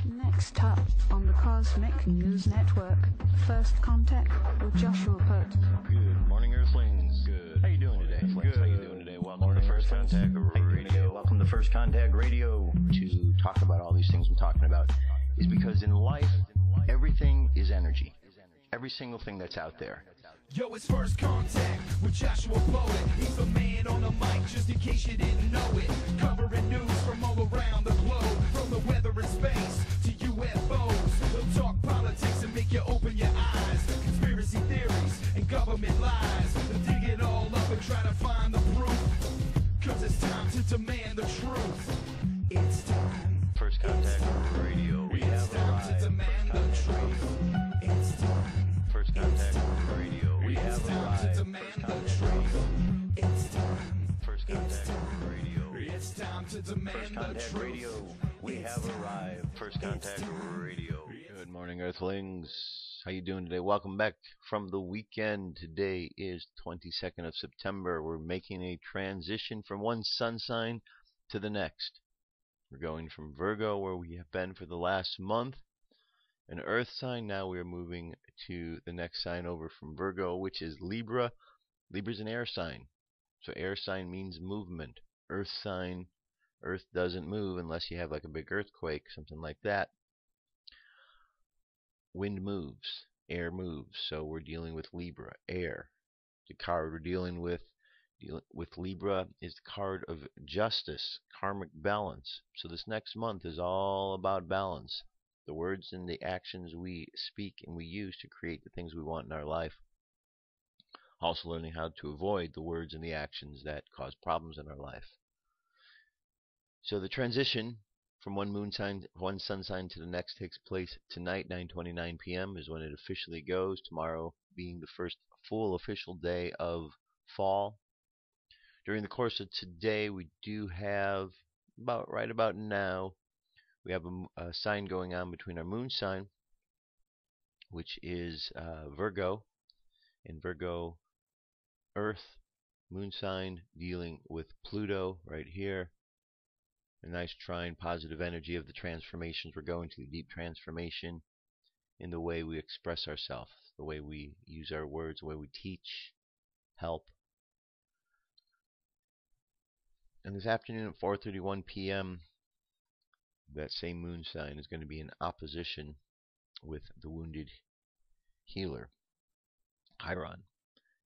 Next up on the Cosmic News Network, First Contact with Joshua Pert. Good morning, Earthlings. Good. How you doing today? Good. How you doing today? Welcome to First Contact Radio. Welcome to First Contact Radio. To talk about all these things I'm talking about is because in life, everything is energy. Every single thing that's out there. Yo, it's First Contact with Joshua Poet. He's the man on the mic, just in case you didn't know it. Covering news from all around the globe, from the weather and space to UFOs. He'll talk politics and make you open your eyes. Conspiracy theories and government lies. He'll dig it all up and try to find the proof. Cause it's time to demand the truth. It's time. First Contact Radio. We have time to demand the truth. It's time. First Contact Radio. We have arrived. To demand the truth. It's time. First Contact Radio. It's time to demand First the Contact truth. Radio. We have arrived. First Contact Radio. Good morning, Earthlings. How you doing today? Welcome back from the weekend. Today is 22nd of September. We're making a transition from one sun sign to the next. We're going from Virgo, where we have been for the last month, an earth sign. Now we're moving to the next sign over from Virgo, which is Libra. Libra's an air sign. So air sign means movement. Earth sign, earth doesn't move unless you have like a big earthquake, something like that. Wind moves, air moves. So we're dealing with Libra, air. The card we're dealing with Libra is the card of justice, karmic balance. So this next month is all about balance. The words and the actions we speak and we use to create the things we want in our life. Also learning how to avoid the words and the actions that cause problems in our life. So the transition from one sun sign to the next takes place tonight, 9:29 p.m. is when it officially goes. Tomorrow being the first full official day of fall. During the course of today, we do have right about now, we have a sign going on between our moon sign, which is Virgo, and Virgo Earth, moon sign dealing with Pluto right here. A nice trine, positive energy of the transformations. We're going to deep transformation in the way we express ourselves, the way we use our words, the way we teach, help. And this afternoon at 4:31 p.m., that same moon sign is going to be in opposition with the wounded healer, Chiron.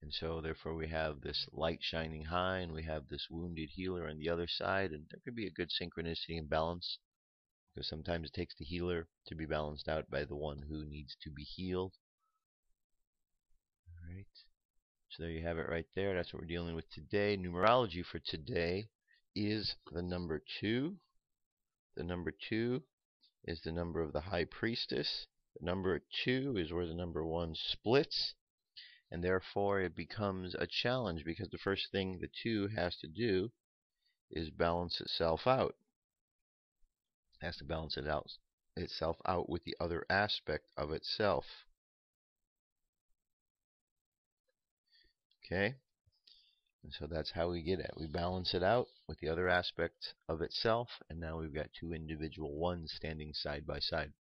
And so therefore we have this light shining high and we have this wounded healer on the other side, and there could be a good synchronicity and balance, because sometimes it takes the healer to be balanced out by the one who needs to be healed. Alright, so there you have it right there. That's what we're dealing with today. Numerology for today is the number 2. The number 2 is the number of the High Priestess. The number 2 is where the number 1 splits, and therefore it becomes a challenge, because the first thing the 2 has to do is balance itself out. It has to balance itself out with the other aspect of itself. Okay? And so that's how we get it. We balance it out with the other aspect of itself, and now we've got two individual ones standing side by side.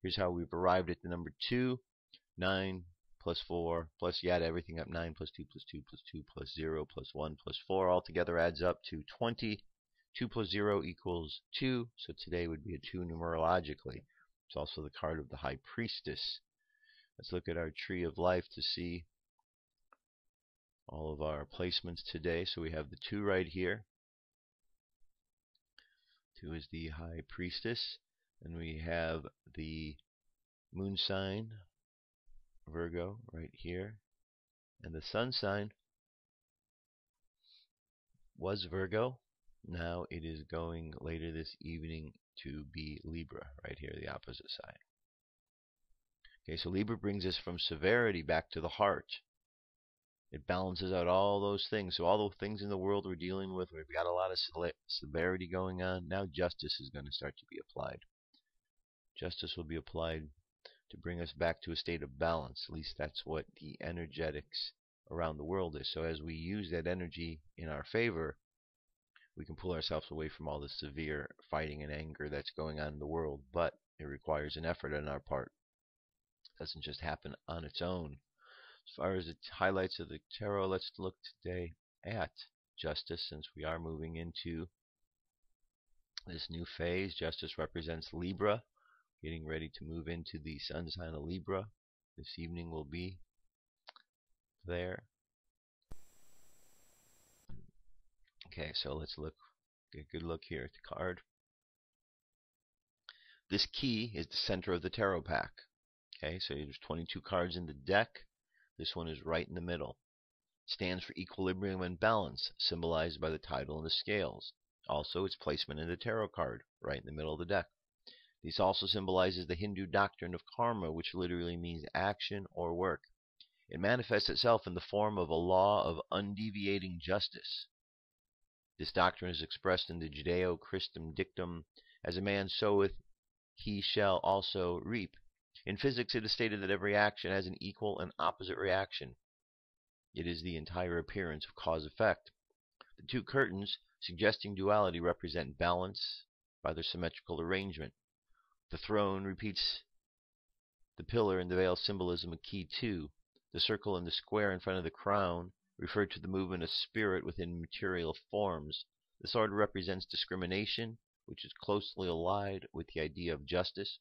Here's how we've arrived at the number 2. 9 plus 4 plus, you add everything up, 9 plus 2 plus 2 plus 2 plus 0 plus 1 plus 4 altogether adds up to 20. 2 plus 0 equals 2, so today would be a 2 numerologically. It's also the card of the High Priestess. Let's look at our tree of life to see all of our placements today. So we have the 2 right here. 2 is the High Priestess, and we have the moon sign Virgo right here, and the sun sign was Virgo. Now it is going later this evening to be Libra right here, the opposite side. Okay, so Libra brings us from severity back to the heart. It balances out all those things. So all the things in the world we're dealing with, we've got a lot of severity going on. Now justice is going to start to be applied. Justice will be applied to bring us back to a state of balance. At least that's what the energetics around the world is. So as we use that energy in our favor, we can pull ourselves away from all the severe fighting and anger that's going on in the world, but it requires an effort on our part. It doesn't just happen on its own. As far as the highlights of the tarot, let's look today at justice, since we are moving into this new phase. Justice represents Libra, getting ready to move into the sun sign of Libra. This evening will be there. Okay, so let's get a good look here at the card. This key is the center of the tarot pack. Okay, so there's 22 cards in the deck. This one is right in the middle. It stands for equilibrium and balance, symbolized by the title and the scales. Also, its placement in the tarot card, right in the middle of the deck. This also symbolizes the Hindu doctrine of karma, which literally means action or work. It manifests itself in the form of a law of undeviating justice. This doctrine is expressed in the Judeo-Christian dictum, as a man soweth, he shall also reap. In physics, it is stated that every action has an equal and opposite reaction. It is the entire appearance of cause-effect. The two curtains, suggesting duality, represent balance by their symmetrical arrangement. The throne repeats the pillar and the veil symbolism of key 2. The circle and the square in front of the crown refer to the movement of spirit within material forms. The sword represents discrimination, which is closely allied with the idea of justice.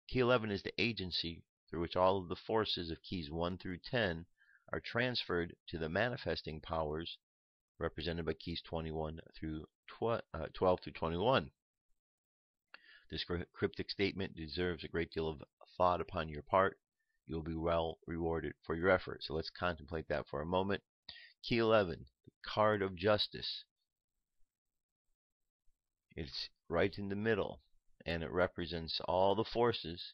Key 11 is the agency through which all of the forces of keys 1 through 10 are transferred to the manifesting powers, represented by keys 21 through 12 through 21. This cryptic statement deserves a great deal of thought upon your part. You will be well rewarded for your effort. So let's contemplate that for a moment. Key 11, the card of justice. It's right in the middle, and it represents all the forces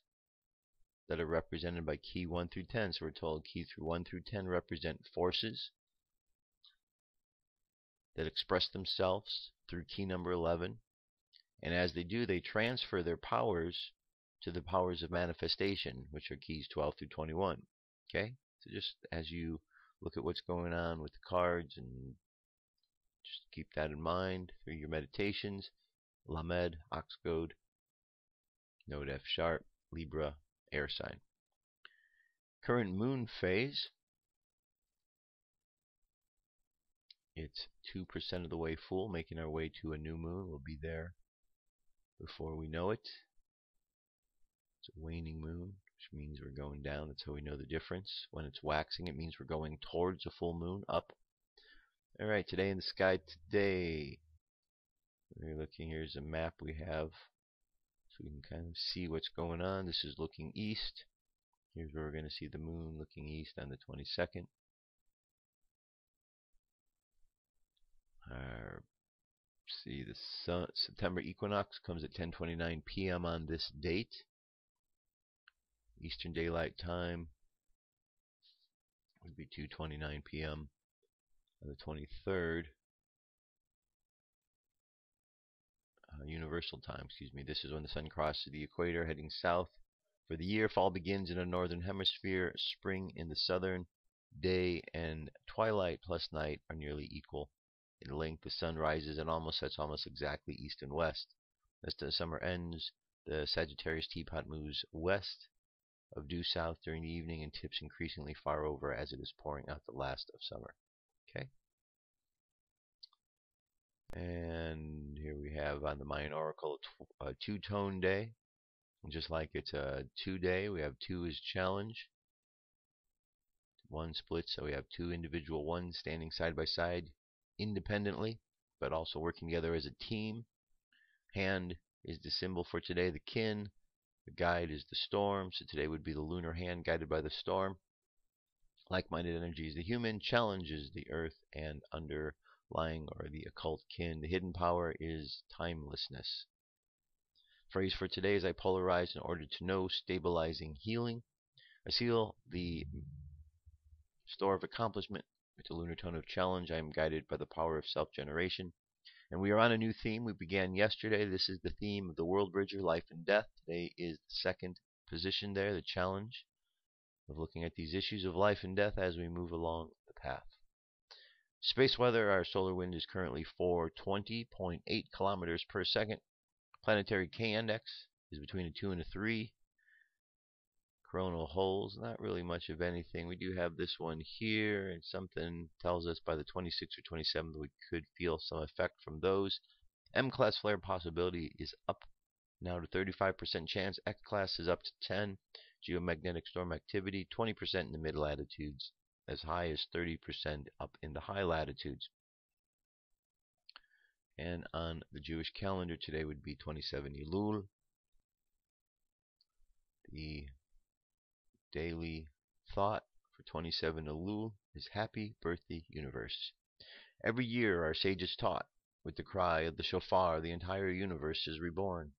that are represented by key 1 through 10. So we're told key through 1 through 10 represent forces that express themselves through key number 11. And as they do, they transfer their powers to the powers of manifestation, which are keys 12 through 21. Okay? So just as you look at what's going on with the cards, and just keep that in mind through your meditations. Lamed, ox goad, note F sharp, Libra, air sign. Current moon phase. It's 2% of the way full, making our way to a new moon. We'll be there before we know it. It's a waning moon, which means we're going down. That's how we know the difference. When it's waxing, it means we're going towards a full moon, up. Alright, today in the sky today. We're looking, here's a map we have, so we can kind of see what's going on. This is looking east. Here's where we're going to see the moon looking east on the 22nd. See, the September equinox comes at 10:29 p.m. on this date. Eastern Daylight Time would be 2:29 p.m. on the 23rd. Universal Time, excuse me. This is when the sun crosses the equator, heading south. For the year, fall begins in the northern hemisphere. Spring in the southern. Day and twilight plus night are nearly equal in length. The sun rises and almost sets almost exactly east and west. As the summer ends, the Sagittarius teapot moves west of due south during the evening and tips increasingly far over as it is pouring out the last of summer. Okay. And here we have on the Mayan Oracle a two-tone day. And just like it's a 2-day, we have 2 as challenge. 1 split, so we have 2 individual ones standing side by side independently, but also working together as a team. Hand is the symbol for today, the kin. The guide is the storm, so today would be the lunar hand guided by the storm. Like-minded energy is the human, challenge is the earth, and underlying or the occult kin. The hidden power is timelessness. Phrase for today is I polarize in order to know, stabilizing, healing. I seal the store of accomplishment with the lunar tone of challenge. I am guided by the power of self-generation. And we are on a new theme. We began yesterday. This is the theme of the World Bridger, life and death. Today is the second position there, the challenge of looking at these issues of life and death as we move along the path. Space weather, our solar wind is currently 420.8 kilometers per second. Planetary K-index is between a 2 and a 3. Coronal holes, not really much of anything. We do have this one here, and something tells us by the 26th or 27th we could feel some effect from those. M-class flare possibility is up now to 35% chance. X-class is up to 10. Geomagnetic storm activity, 20% in the mid latitudes, as high as 30% up in the high latitudes. And on the Jewish calendar today would be 27 Elul. The daily thought for 27 Elul is Happy Birthday Universe. Every year our sages taught, with the cry of the shofar, the entire universe is reborn.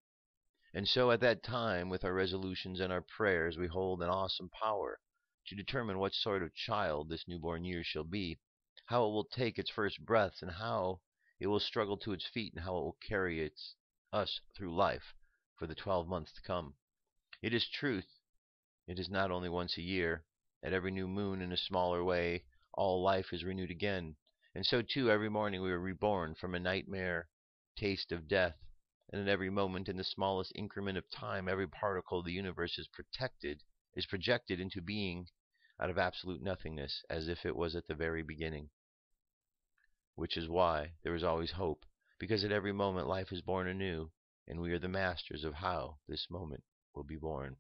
And so at that time, with our resolutions and our prayers, we hold an awesome power to determine what sort of child this newborn year shall be, how it will take its first breaths, and how it will struggle to its feet, and how it will carry us through life for the 12 months to come. It is truth. It is not only once a year. At every new moon, in a smaller way, all life is renewed again. And so too, every morning we are reborn from a nightmare taste of death. And at every moment, in the smallest increment of time, every particle of the universe is projected into being out of absolute nothingness, as if it was at the very beginning. Which is why there is always hope, because at every moment life is born anew, and we are the masters of how this moment will be born.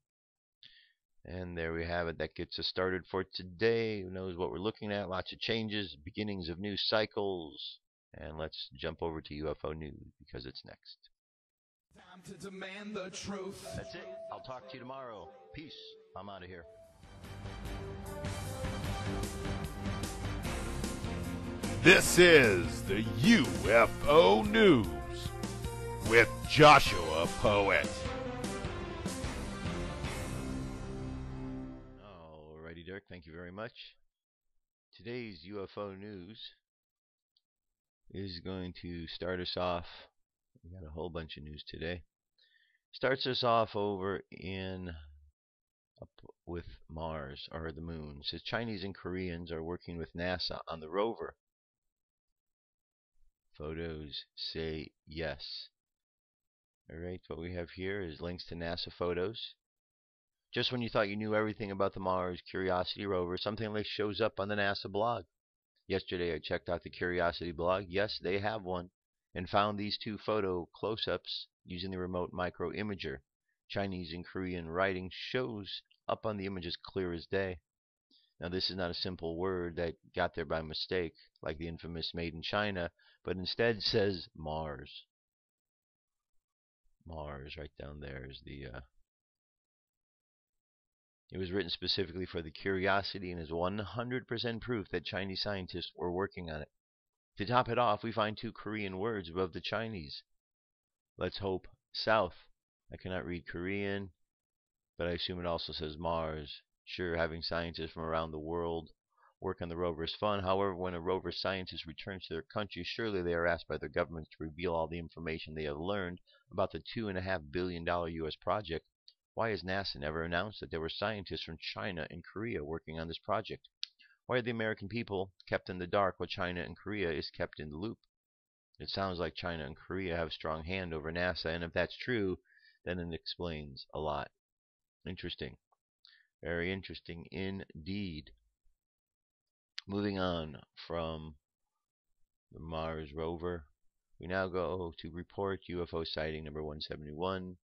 And there we have it. That gets us started for today. Who knows what we're looking at? Lots of changes, beginnings of new cycles. And let's jump over to UFO news, because it's next. Time to demand the truth. That's it. I'll talk to you tomorrow. Peace. I'm out of here. This is the UFO News with Joshua Poet. Alrighty, Dirk. Thank you very much. Today's UFO News is going to start us off. We got a whole bunch of news today. Starts us off over up with Mars, or the moon. It says Chinese and Koreans are working with NASA on the Rover. Photos say yes. Alright, what we have here is links to NASA photos. Just when you thought you knew everything about the Mars Curiosity rover, something like shows up on the NASA blog. Yesterday I checked out the Curiosity blog. Yes, they have one. And found these two photo close-ups using the remote micro imager. Chinese and Korean writing shows up on the images clear as day. Now this is not a simple word that got there by mistake, like the infamous Made in China, but instead says Mars. Mars, right down there is the... It was written specifically for the Curiosity and is 100% proof that Chinese scientists were working on it. To top it off, we find two Korean words above the Chinese. Let's hope South. I cannot read Korean, but I assume it also says Mars. Sure, having scientists from around the world work on the rover is fun. However, when a rover scientist returns to their country, surely they are asked by their governments to reveal all the information they have learned about the $2.5 billion U.S. project. Why has NASA never announced that there were scientists from China and Korea working on this project? Why are the American people kept in the dark while China and Korea is kept in the loop? It sounds like China and Korea have a strong hand over NASA, and if that's true, then it explains a lot. Interesting. Very interesting indeed. Moving on from the Mars rover, we now go to report UFO sighting number 171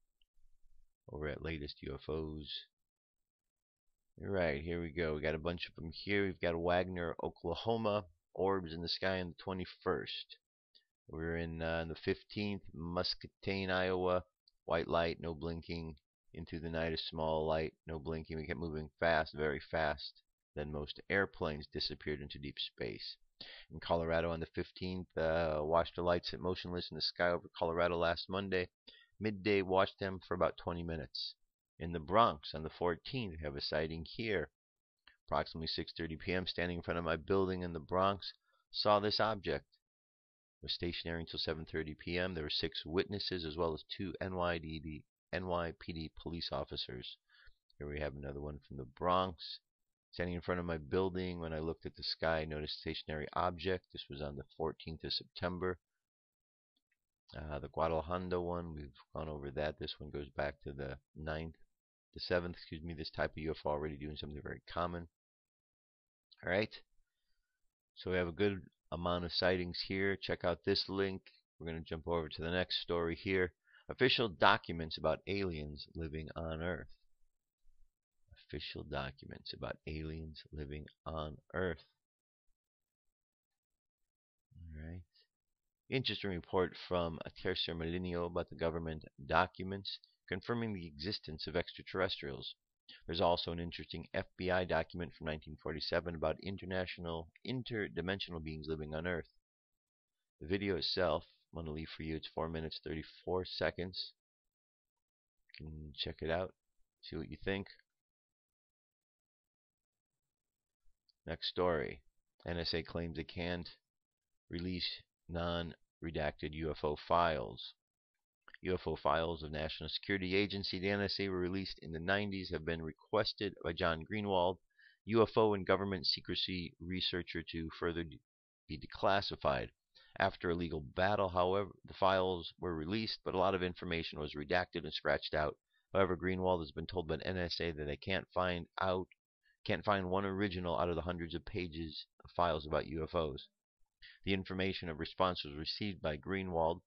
over at Latest UFOs. Alright, here we go. We got a bunch of them here. We've got Wagner, Oklahoma. Orbs in the sky on the 21st. We're in the 15th. Muscatine, Iowa. White light, no blinking. Into the night, a small light, no blinking. We kept moving fast, very fast. Then most airplanes disappeared into deep space. In Colorado on the 15th, watched the lights sit motionless in the sky over Colorado last Monday. Midday, watched them for about 20 minutes. In the Bronx on the 14th, we have a sighting here. Approximately 6:30 p.m., standing in front of my building in the Bronx, saw this object. It was stationary until 7:30 p.m. There were 6 witnesses as well as 2 NYPD police officers. Here we have another one from the Bronx. Standing in front of my building, when I looked at the sky, I noticed a stationary object. This was on the 14th of September. The Guadalajara one, we've gone over that. This one goes back to the 7th, excuse me. This type of UFO already doing something very common. All right. So we have a good amount of sightings here. Check out this link. We're going to jump over to the next story here. Official documents about aliens living on Earth. Official documents about aliens living on Earth. All right. Interesting report from Tercer Milenio about the government documents confirming the existence of extraterrestrials. There's also an interesting FBI document from 1947 about interdimensional beings living on Earth. The video itself, I'm going to leave for you, it's 4 minutes 34 seconds. You can check it out, see what you think. Next story. NSA claims it can't release non-redacted UFO files. UFO files of National Security Agency, the NSA, were released in the 90s, have been requested by John Greenwald, UFO and government secrecy researcher, to further be declassified. After a legal battle, however, the files were released, but a lot of information was redacted and scratched out. However, Greenwald has been told by NSA that they can't find one original out of the hundreds of pages of files about UFOs. The information of response was received by Greenwald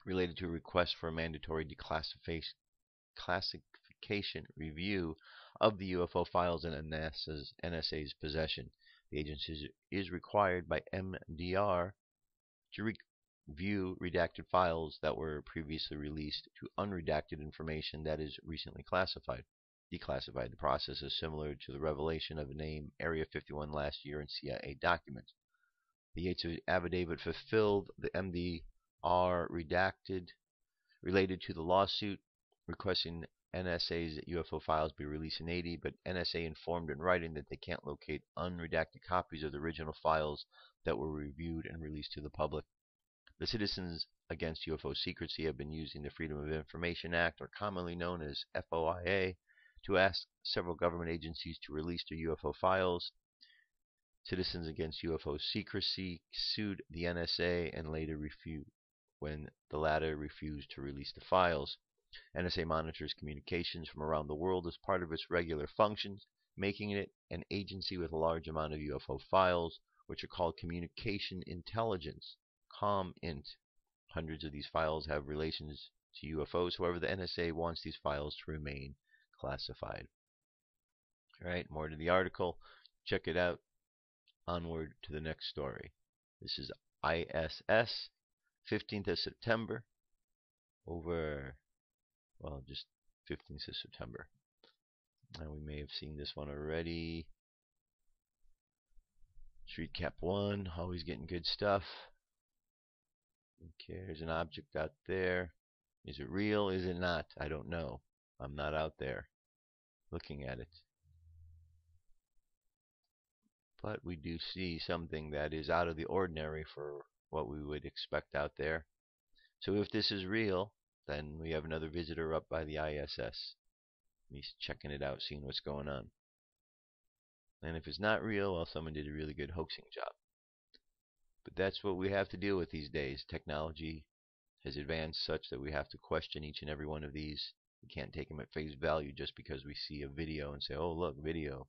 related to a request for a mandatory declassification review of the UFO files in NSA's possession. The agency is required by MDR to review redacted files that were previously released to unredacted information that is recently declassified. The process is similar to the revelation of a name Area 51 last year in CIA documents. The Yates affidavit fulfilled the MDR redacted related to the lawsuit requesting NSA's UFO files be released in 80, but NSA informed in writing that they can't locate unredacted copies of the original files that were reviewed and released to the public. The Citizens Against UFO Secrecy have been using the Freedom of Information Act, or commonly known as FOIA, to ask several government agencies to release their UFO files. Citizens Against UFO Secrecy sued the NSA and later when the latter refused to release the files. NSA monitors communications from around the world as part of its regular functions, making it an agency with a large amount of UFO files, which are called communication intelligence, ComInt. Hundreds of these files have relations to UFOs. However, the NSA wants these files to remain classified. All right, more to the article. Check it out. Onward to the next story. This is ISS, 15th of September, just 15th of September. And we may have seen this one already. Street Cap 1, always getting good stuff. Okay, there's an object out there. Is it real? Is it not? I don't know. I'm not out there looking at it. But we do see something that is out of the ordinary for what we would expect out there. So if this is real, then we have another visitor up by the ISS. He's checking it out, seeing what's going on. And if it's not real, well, someone did a really good hoaxing job. But that's what we have to deal with these days. Technology has advanced such that we have to question each and every one of these. We can't take them at face value just because we see a video and say, oh, look, video,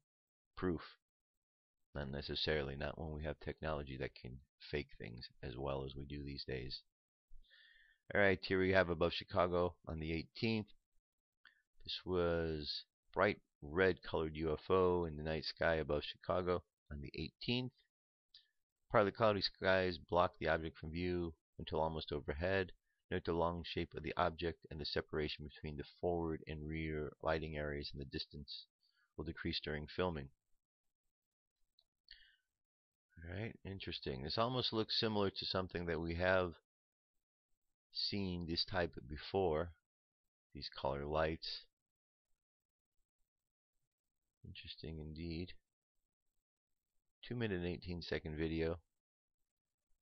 proof. Not necessarily, not when we have technology that can fake things as well as we do these days. Alright, here we have above Chicago on the 18th. This was bright red colored UFO in the night sky above Chicago on the 18th. Partly cloudy skies blocked the object from view until almost overhead. Note the long shape of the object and the separation between the forward and rear lighting areas in the distance will decrease during filming. Alright, interesting. This almost looks similar to something that we have seen this type before. These color lights. Interesting indeed. 2-minute and 18-second video.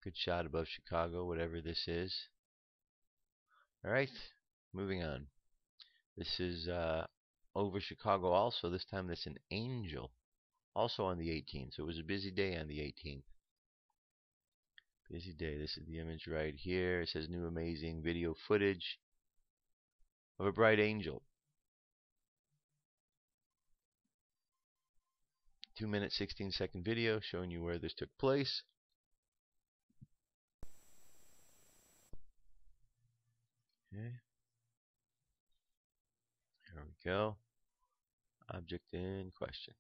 Good shot above Chicago, whatever this is. Alright, moving on. This is over Chicago also. This time that's an angel. also on the 18th. So it was a busy day on the 18th. Busy day. This is the image right here. It says new amazing video footage of a bright angel. 2-minute, 16-second video showing you where this took place. Okay. There we go. Object in question.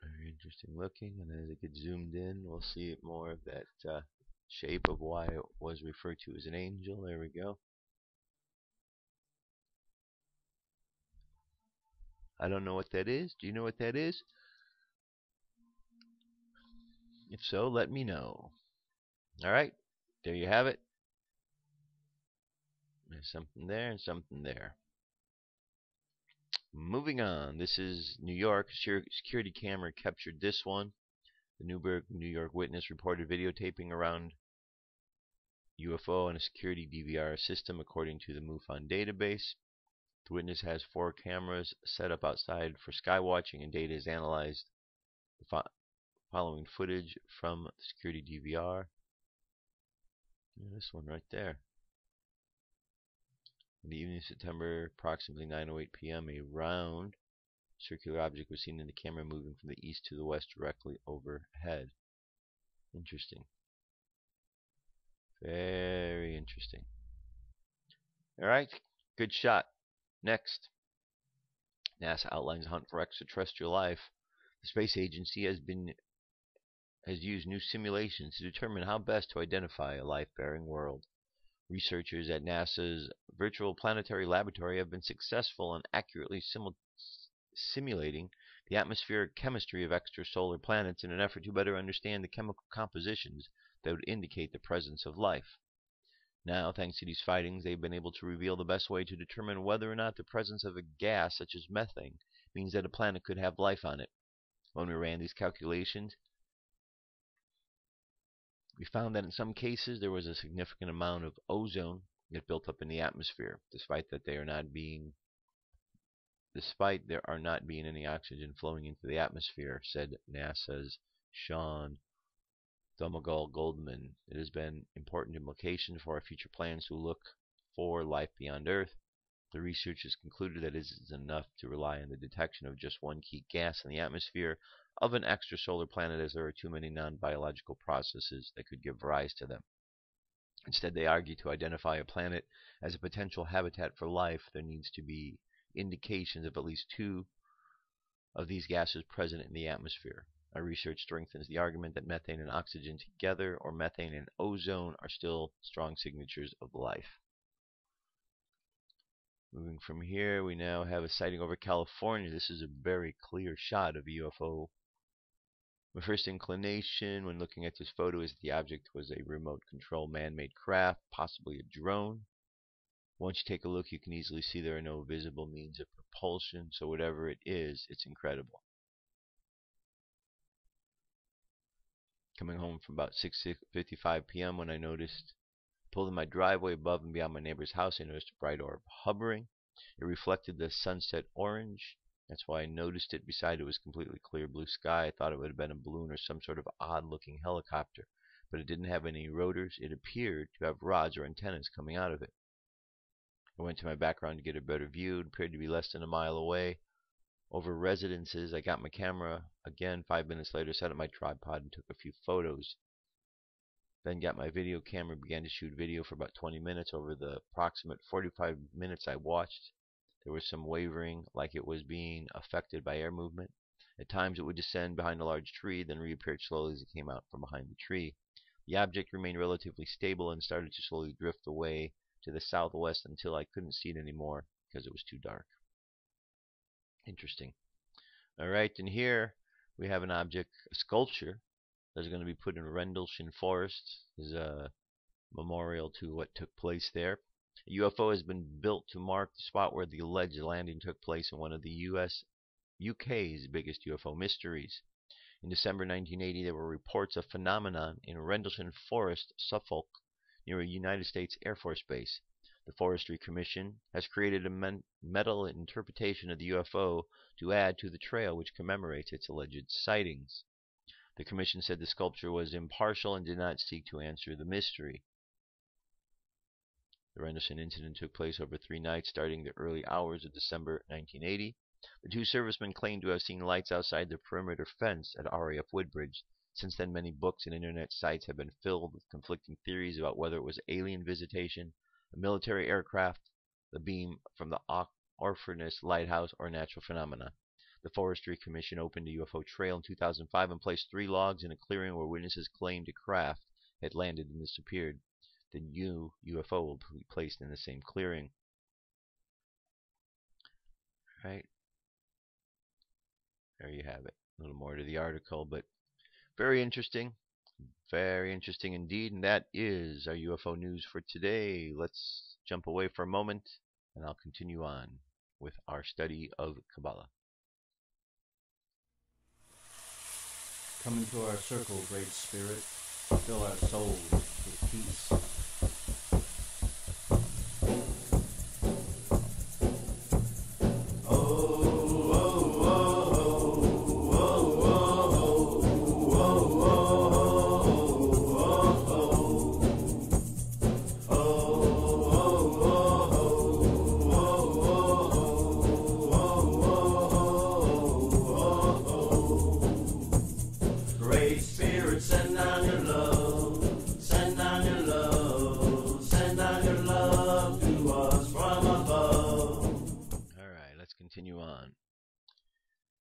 Very interesting looking, and as it gets zoomed in, we'll see more of that shape of why it was referred to as an angel. There we go. I don't know what that is. Do you know what that is? If so, let me know. Alright, there you have it. There's something there and something there. Moving on. This is New York. Security camera captured this one. The New York witness reported videotaping around UFO on a security DVR system according to the MUFON database. The witness has 4 cameras set up outside for sky watching, and data is analyzed. The following footage from the security DVR. This one right there. In the evening of September, approximately 9:08 p.m., a round circular object was seen in the camera moving from the east to the west directly overhead. Interesting. Very interesting. Alright, good shot. Next. NASA outlines hunt for extraterrestrial life. The space agency has used new simulations to determine how best to identify a life-bearing world. Researchers at NASA's Virtual Planetary Laboratory have been successful in accurately simulating the atmospheric chemistry of extrasolar planets in an effort to better understand the chemical compositions that would indicate the presence of life. Now, thanks to these findings, they've been able to reveal the best way to determine whether or not the presence of a gas such as methane means that a planet could have life on it. When we ran these calculations, we found that in some cases there was a significant amount of ozone that built up in the atmosphere, despite there not being any oxygen flowing into the atmosphere, said NASA's Sean Domagal-Goldman. It has been important implication for our future plans to look for life beyond Earth. The researchers concluded that it is enough to rely on the detection of just one key gas in the atmosphere of an extrasolar planet, as there are too many non-biological processes that could give rise to them. Instead, they argue to identify a planet as a potential habitat for life, there needs to be indications of at least 2 of these gases present in the atmosphere. Our research strengthens the argument that methane and oxygen together, or methane and ozone, are still strong signatures of life. Moving from here, we now have a sighting over California. This is a very clear shot of a UFO. My first inclination when looking at this photo is that the object was a remote control man-made craft, possibly a drone. Once you take a look, you can easily see there are no visible means of propulsion, so whatever it is, it's incredible. Coming home from about 6:55 p.m. when I pulled in my driveway above and beyond my neighbor's house, I noticed a bright orb hovering. It reflected the sunset orange. That's why I noticed it. Beside it was completely clear blue sky. I thought it would have been a balloon or some sort of odd-looking helicopter, but it didn't have any rotors. It appeared to have rods or antennas coming out of it. I went to my background to get a better view. It appeared to be less than a mile away. Over residences, I got my camera. Again, 5 minutes later, set up my tripod and took a few photos. Then got my video camera, began to shoot video for about 20 minutes. Over the approximate 45 minutes I watched, there was some wavering, like it was being affected by air movement. At times it would descend behind a large tree, then reappeared slowly as it came out from behind the tree. The object remained relatively stable and started to slowly drift away to the southwest until I couldn't see it anymore because it was too dark. Interesting. Alright, and here we have an object, a sculpture, that's going to be put in Rendlesham Forest. This is a memorial to what took place there. A UFO has been built to mark the spot where the alleged landing took place in one of the UK's biggest UFO mysteries. In December 1980, there were reports of phenomenon in Rendlesham Forest, Suffolk, near a United States Air Force base. The Forestry Commission has created a metal interpretation of the UFO to add to the trail which commemorates its alleged sightings. The Commission said the sculpture was impartial and did not seek to answer the mystery. The Rendlesham incident took place over 3 nights, starting the early hours of December 1980. The 2 servicemen claimed to have seen lights outside the perimeter fence at RAF Woodbridge. Since then, many books and internet sites have been filled with conflicting theories about whether it was alien visitation, a military aircraft, the beam from the Orphanus lighthouse, or natural phenomena. The Forestry Commission opened a UFO trail in 2005 and placed 3 logs in a clearing where witnesses claimed a craft had landed and disappeared. The new UFO will be placed in the same clearing. Right. There you have it. A little more to the article, but very interesting. Very interesting indeed. And that is our UFO news for today. Let's jump away for a moment, and I'll continue on with our study of Kaballah. Come into our circle, Great Spirit. Fill our souls with peace.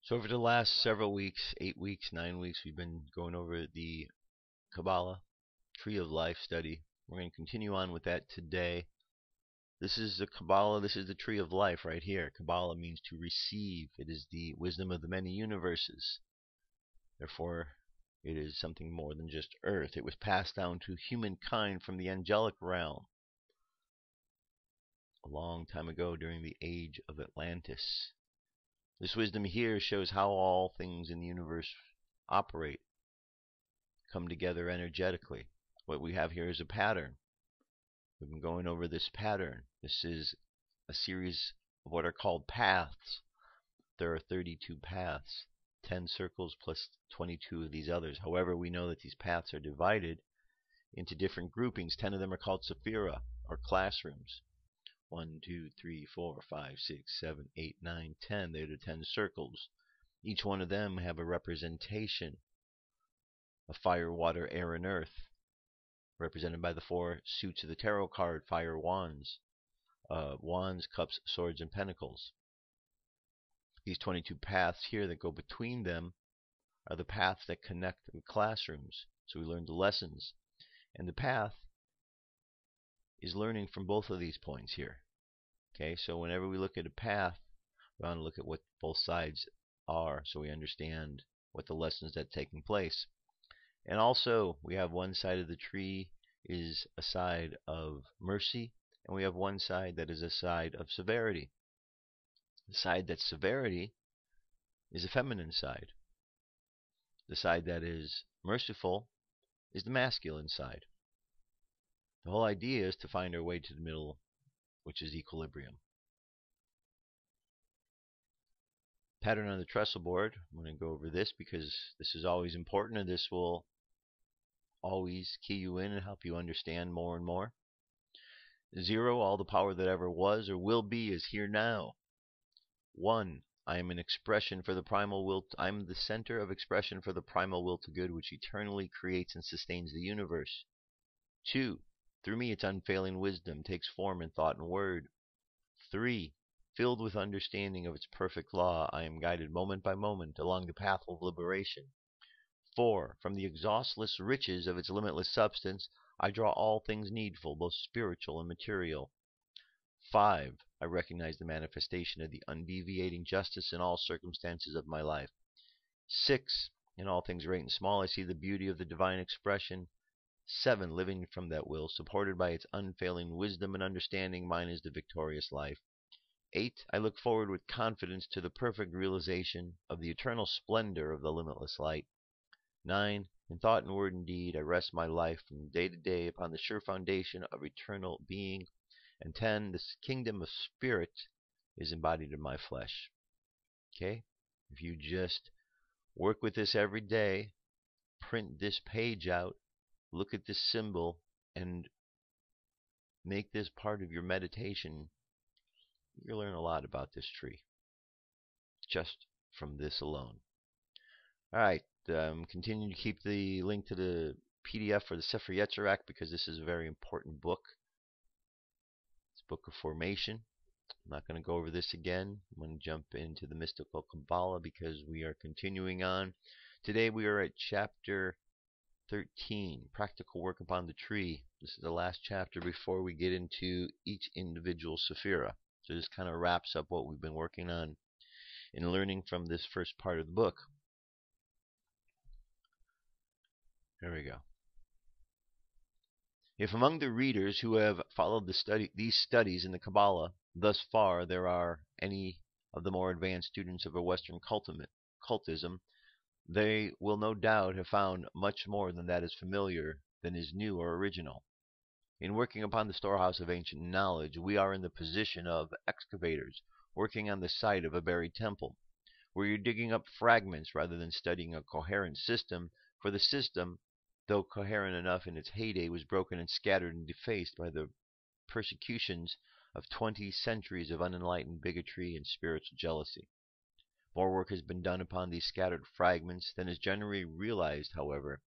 So over the last several weeks, 8 weeks, 9 weeks, we've been going over the Kaballah, Tree of Life study. We're going to continue on with that today. This is the Kaballah, this is the Tree of Life right here. Kaballah means to receive. It is the wisdom of the many universes. Therefore, it is something more than just earth. It was passed down to humankind from the angelic realm a long time ago during the age of Atlantis. This wisdom here shows how all things in the universe operate, come together energetically. What we have here is a pattern. We've been going over this pattern. This is a series of what are called paths. There are 32 paths, 10 circles plus 22 of these others. However, we know that these paths are divided into different groupings. 10 of them are called Sephira, or classrooms. 1, 2, 3, 4, 5, 6, 7, 8, 9, 10. They're the 10 circles. Each one of them have a representation of fire, water, air, and earth, represented by the 4 suits of the tarot card: fire, wands, cups, swords, and pentacles. These 22 paths here that go between them are the paths that connect the classrooms. So we learn the lessons. And the path is learning from both of these points here. Okay, so whenever we look at a path, we want to look at what both sides are so we understand what the lessons that are taking place. And also, we have one side of the tree is a side of mercy, and we have one side that is a side of severity. The side that's severity is the feminine side. The side that is merciful is the masculine side. The whole idea is to find our way to the middle, which is equilibrium. Pattern on the trestle board. I'm going to go over this because this is always important, and this will always key you in and help you understand more and more. 0, all the power that ever was or will be is here now. 1, I am an expression for the primal will. I am the center of expression for the primal will to good, which eternally creates and sustains the universe. 2, through me its unfailing wisdom takes form in thought and word. 3, filled with understanding of its perfect law, I am guided moment by moment along the path of liberation. 4, from the exhaustless riches of its limitless substance, I draw all things needful, both spiritual and material. 5, I recognize the manifestation of the undeviating justice in all circumstances of my life. 6, in all things great and small, I see the beauty of the divine expression. 7, living from that will, supported by its unfailing wisdom and understanding, mine is the victorious life. 8, I look forward with confidence to the perfect realization of the eternal splendor of the limitless light. 9, in thought and word and deed, I rest my life from day to day upon the sure foundation of eternal being. And 10, this kingdom of spirit is embodied in my flesh. Okay? If you just work with this every day, print this page out, look at this symbol, and make this part of your meditation, you'll learn a lot about this tree just from this alone. All right, continue to keep the link to the PDF for the Sefer Yetzirah because this is a very important book. It's a book of formation. I'm not going to go over this again. I'm going to jump into the mystical Kaballah because we are continuing on. Today we are at chapter 13, Practical Work Upon the Tree. This is the last chapter before we get into each individual Sephira. So this kind of wraps up what we've been working on in learning from this first part of the book. There we go. If among the readers who have followed these studies in the Kabbalah thus far there are any of the more advanced students of a Western cultism, they will no doubt have found much more than that is familiar, than is new or original. In working upon the storehouse of ancient knowledge, we are in the position of excavators working on the site of a buried temple, where you're digging up fragments rather than studying a coherent system, for the system, though coherent enough in its heyday, was broken and scattered and defaced by the persecutions of 20 centuries of unenlightened bigotry and spiritual jealousy. More work has been done upon these scattered fragments than is generally realized, however.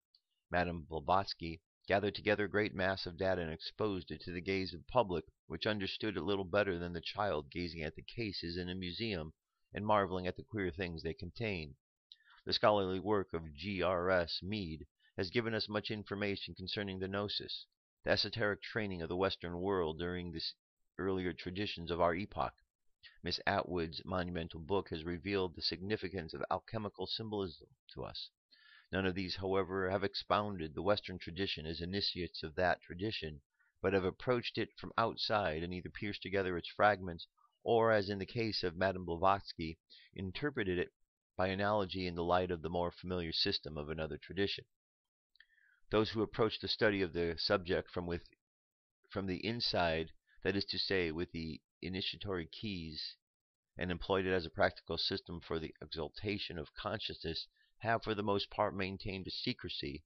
Madame Blavatsky gathered together a great mass of data and exposed it to the gaze of the public, which understood it little better than the child gazing at the cases in a museum and marveling at the queer things they contain. The scholarly work of G.R.S. Mead has given us much information concerning the gnosis, the esoteric training of the Western world during the earlier traditions of our epoch. Miss Atwood's monumental book has revealed the significance of alchemical symbolism to us. None of these, however, have expounded the Western tradition as initiates of that tradition, but have approached it from outside and either pierced together its fragments, or, as in the case of Madame Blavatsky, interpreted it by analogy in the light of the more familiar system of another tradition. Those who approach the study of the subject from the inside, that is to say, with the initiatory keys, and employed it as a practical system for the exaltation of consciousness, have for the most part maintained a secrecy,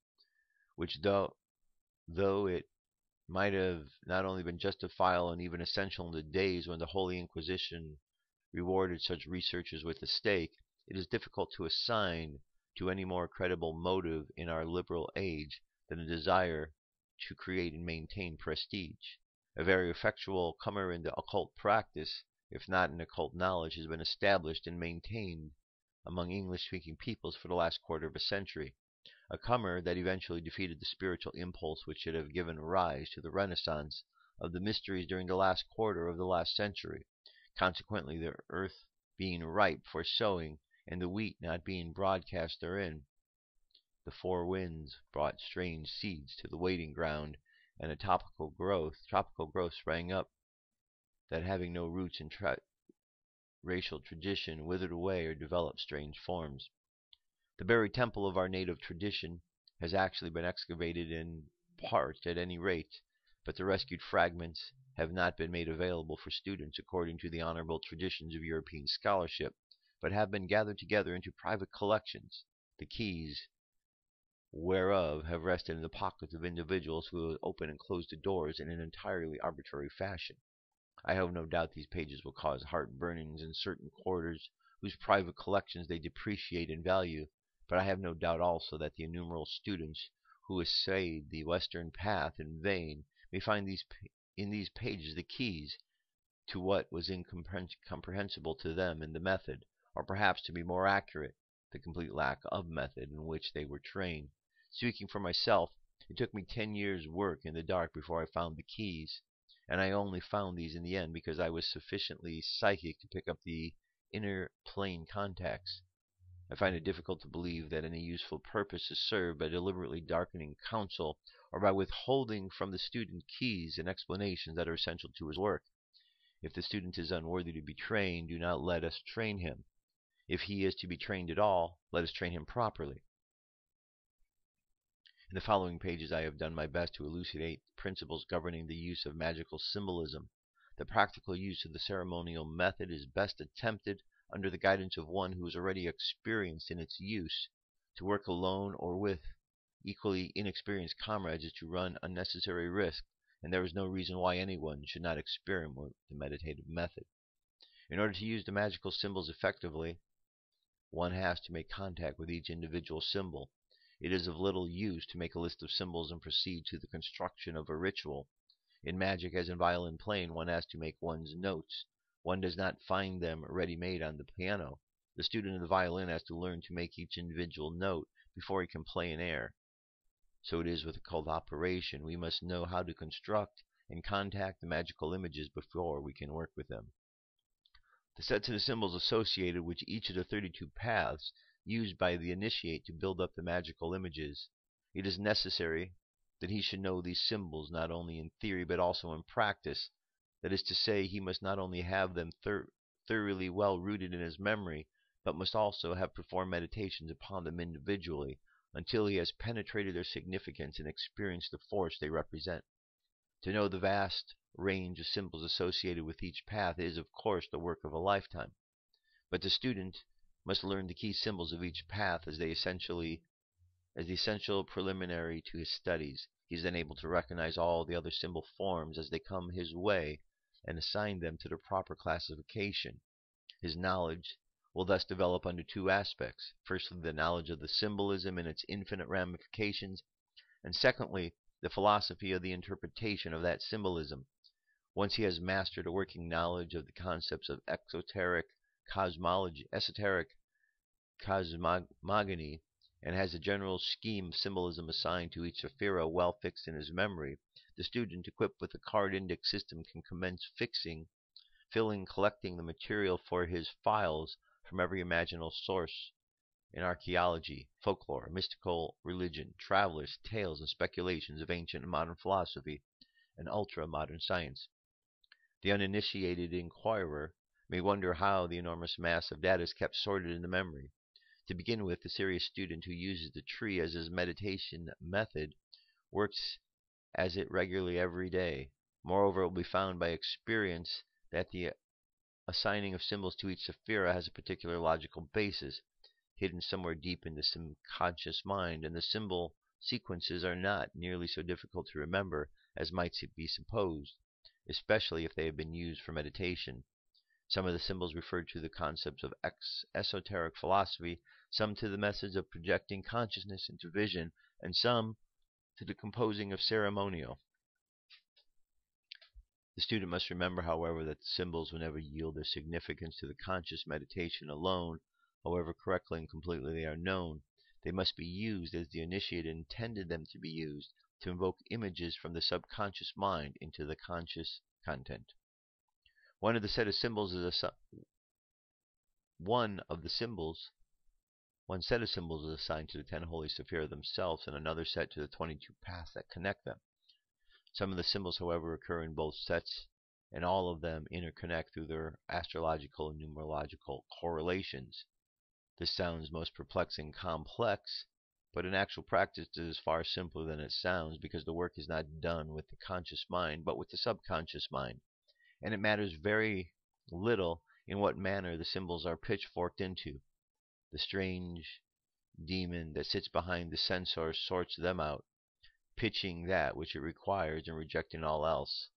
which though it might have not only been justifiable and even essential in the days when the Holy Inquisition rewarded such researchers with a stake, it is difficult to assign to any more credible motive in our liberal age than a desire to create and maintain prestige. A very effectual comer in the occult practice, if not in occult knowledge, has been established and maintained among English-speaking peoples for the last quarter of a century. A comer that eventually defeated the spiritual impulse which should have given rise to the renaissance of the mysteries during the last quarter of the last century. Consequently, the earth being ripe for sowing, and the wheat not being broadcast therein, the four winds brought strange seeds to the waiting ground, and a tropical growth sprang up that, having no roots in racial tradition, withered away or developed strange forms. The buried temple of our native tradition has actually been excavated in part, at any rate, but the rescued fragments have not been made available for students according to the honorable traditions of European scholarship, but have been gathered together into private collections, the keys whereof have rested in the pockets of individuals who have opened and closed the doors in an entirely arbitrary fashion. I have no doubt these pages will cause heartburnings in certain quarters whose private collections they depreciate in value, but I have no doubt also that the innumerable students who essayed the Western path in vain may find in these pages the keys to what was incomprehensible to them in the method, or perhaps, to be more accurate, the complete lack of method in which they were trained. Speaking for myself, it took me 10 years' work in the dark before I found the keys, and I only found these in the end because I was sufficiently psychic to pick up the inner plane contacts. I find it difficult to believe that any useful purpose is served by deliberately darkening counsel, or by withholding from the student keys and explanations that are essential to his work. If the student is unworthy to be trained, do not let us train him. If he is to be trained at all, let us train him properly. In the following pages I have done my best to elucidate the principles governing the use of magical symbolism. The practical use of the ceremonial method is best attempted under the guidance of one who is already experienced in its use. To work alone or with equally inexperienced comrades is to run unnecessary risk, and there is no reason why anyone should not experiment with the meditative method. In order to use the magical symbols effectively, one has to make contact with each individual symbol. It is of little use to make a list of symbols and proceed to the construction of a ritual. In magic, as in violin playing, one has to make one's notes. One does not find them ready-made on the piano. The student of the violin has to learn to make each individual note before he can play an air. So it is with occult operation. We must know how to construct and contact the magical images before we can work with them. The sets of the symbols associated with each of the 32 paths used by the initiate to build up the magical images. It is necessary that he should know these symbols not only in theory but also in practice. That is to say, he must not only have them thoroughly well rooted in his memory, but must also have performed meditations upon them individually until he has penetrated their significance and experienced the force they represent. To know the vast range of symbols associated with each path is, of course, the work of a lifetime. But the student must learn the key symbols of each path as the essential preliminary to his studies. He is then able to recognize all the other symbol forms as they come his way and assign them to their proper classification. His knowledge will thus develop under two aspects. Firstly, the knowledge of the symbolism and its infinite ramifications, and secondly, the philosophy of the interpretation of that symbolism. Once he has mastered a working knowledge of the concepts of esoteric cosmogony, and has a general scheme of symbolism assigned to each sephira well fixed in his memory, the student equipped with a card index system can commence collecting the material for his files from every imaginable source in archaeology, folklore, mystical religion, travelers, tales, and speculations of ancient and modern philosophy and ultra-modern science. The uninitiated inquirer may wonder how the enormous mass of data is kept sorted in the memory. To begin with, the serious student who uses the tree as his meditation method works as it regularly every day. Moreover, it will be found by experience that the assigning of symbols to each sephira has a particular logical basis, hidden somewhere deep in the subconscious mind, and the symbol sequences are not nearly so difficult to remember as might be supposed, especially if they have been used for meditation. Some of the symbols refer to the concepts of esoteric philosophy, some to the methods of projecting consciousness into vision, and some to the composing of ceremonial. The student must remember, however, that the symbols will never yield their significance to the conscious meditation alone, however correctly and completely they are known. They must be used as the initiate intended them to be used, to invoke images from the subconscious mind into the conscious content. One set of symbols is assigned to the 10 holy sephira themselves, and another set to the 22 paths that connect them. Some of the symbols, however, occur in both sets, and all of them interconnect through their astrological and numerological correlations. This sounds most perplexing and complex, but in actual practice it is far simpler than it sounds, because the work is not done with the conscious mind, but with the subconscious mind. And it matters very little in what manner the symbols are pitchforked into. The strange demon that sits behind the censor sorts them out, pitching that which it requires and rejecting all else,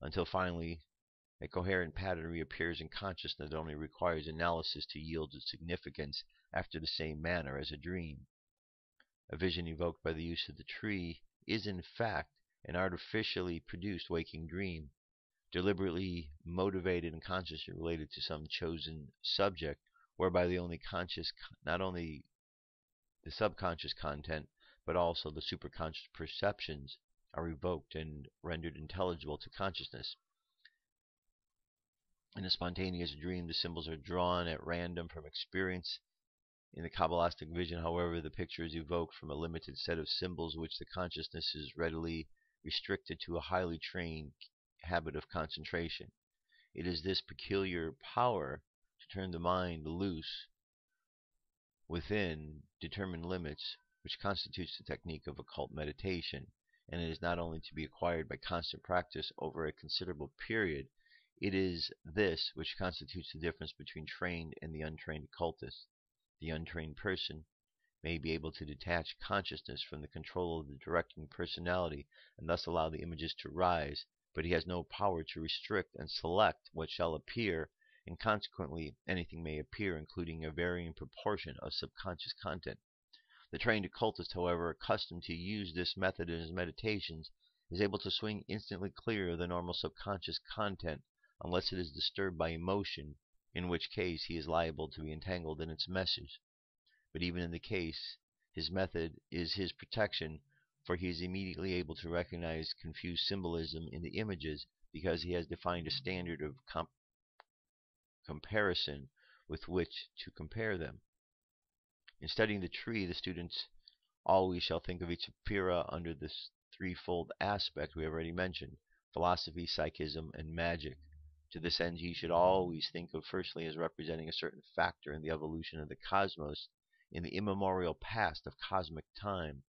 until finally a coherent pattern reappears in consciousness that only requires analysis to yield its significance after the same manner as a dream. A vision evoked by the use of the tree is in fact an artificially produced waking dream, deliberately motivated and consciously related to some chosen subject, whereby not only the subconscious content, but also the superconscious perceptions are evoked and rendered intelligible to consciousness. In a spontaneous dream, the symbols are drawn at random from experience. In the Kabbalistic vision, however, the picture is evoked from a limited set of symbols which the consciousness is readily restricted to a highly trained habit of concentration. It is this peculiar power to turn the mind loose within determined limits which constitutes the technique of occult meditation, and it is not only to be acquired by constant practice over a considerable period. It is this which constitutes the difference between trained and the untrained occultist. The untrained person may be able to detach consciousness from the control of the directing personality and thus allow the images to rise, but he has no power to restrict and select what shall appear, and consequently anything may appear, including a varying proportion of subconscious content. The trained occultist, however, accustomed to use this method in his meditations, is able to swing instantly clear of the normal subconscious content unless it is disturbed by emotion, in which case he is liable to be entangled in its message. But even in the case, his method is his protection, for he is immediately able to recognize confused symbolism in the images because he has defined a standard of comparison with which to compare them. In studying the tree, the students always shall think of each Saphira under this threefold aspect we have already mentioned: philosophy, psychism, and magic. To this end, he should always think of firstly as representing a certain factor in the evolution of the cosmos in the immemorial past of cosmic time,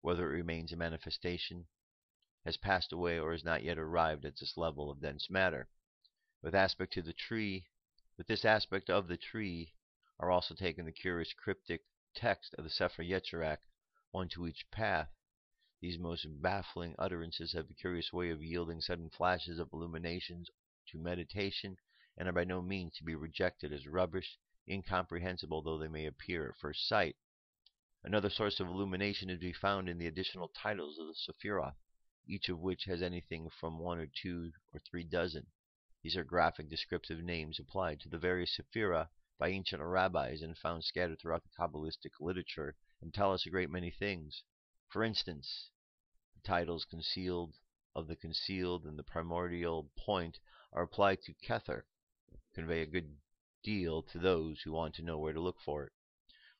whether it remains a manifestation, has passed away, or has not yet arrived at this level of dense matter. With this aspect of the tree are also taken the curious cryptic text of the Sefer Yetzirah, one to each path. These most baffling utterances have a curious way of yielding sudden flashes of illuminations to meditation, and are by no means to be rejected as rubbish, incomprehensible though they may appear at first sight. Another source of illumination is to be found in the additional titles of the Sephiroth, each of which has anything from 1 or 2 or 3 dozen. These are graphic descriptive names applied to the various Sephira by ancient rabbis and found scattered throughout the Kabbalistic literature, and tell us a great many things. For instance, the titles concealed of the concealed and the primordial point are applied to Kether, convey a good deal to those who want to know where to look for it.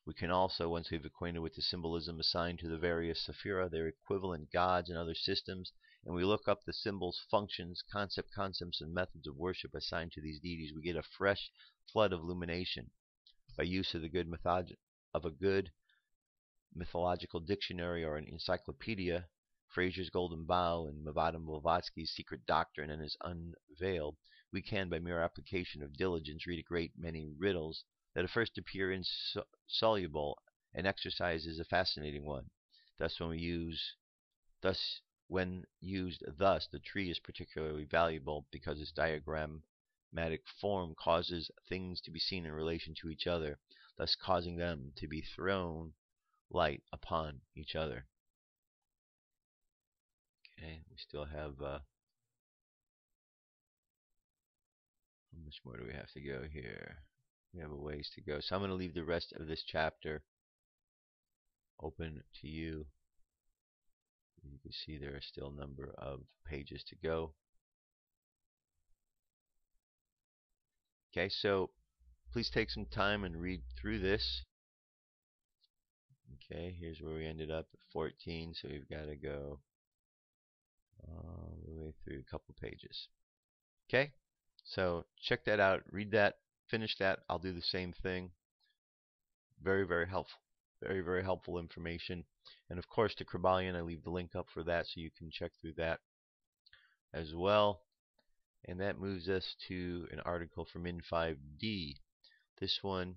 We can also, once we've acquainted with the symbolism assigned to the various Sephira, their equivalent gods and other systems, and we look up the symbols, functions, concepts, and methods of worship assigned to these deities, we get a fresh flood of illumination. By use of a good mythological dictionary or an encyclopedia, Fraser's Golden Bough, and Mavadim Blavatsky's Secret Doctrine and his Unveiled, we can, by mere application of diligence, read a great many riddles that at first appear insoluble, and exercise is a fascinating one. When used thus, the tree is particularly valuable because its diagrammatic form causes things to be seen in relation to each other, thus causing them to be thrown light upon each other. Okay, we still have how much more do we have to go here? We have a ways to go, so I'm going to leave the rest of this chapter open to you. You can see there are still a number of pages to go. Okay, so please take some time and read through this. Okay, here's where we ended up at 14, so we've got to go all the way through a couple pages. Okay, so check that out, read that, finish that. I'll do the same thing. Very, very helpful. Very, very helpful information. And of course, to Kaballah, I leave the link up for that so you can check through that as well. And that moves us to an article from In5D. This one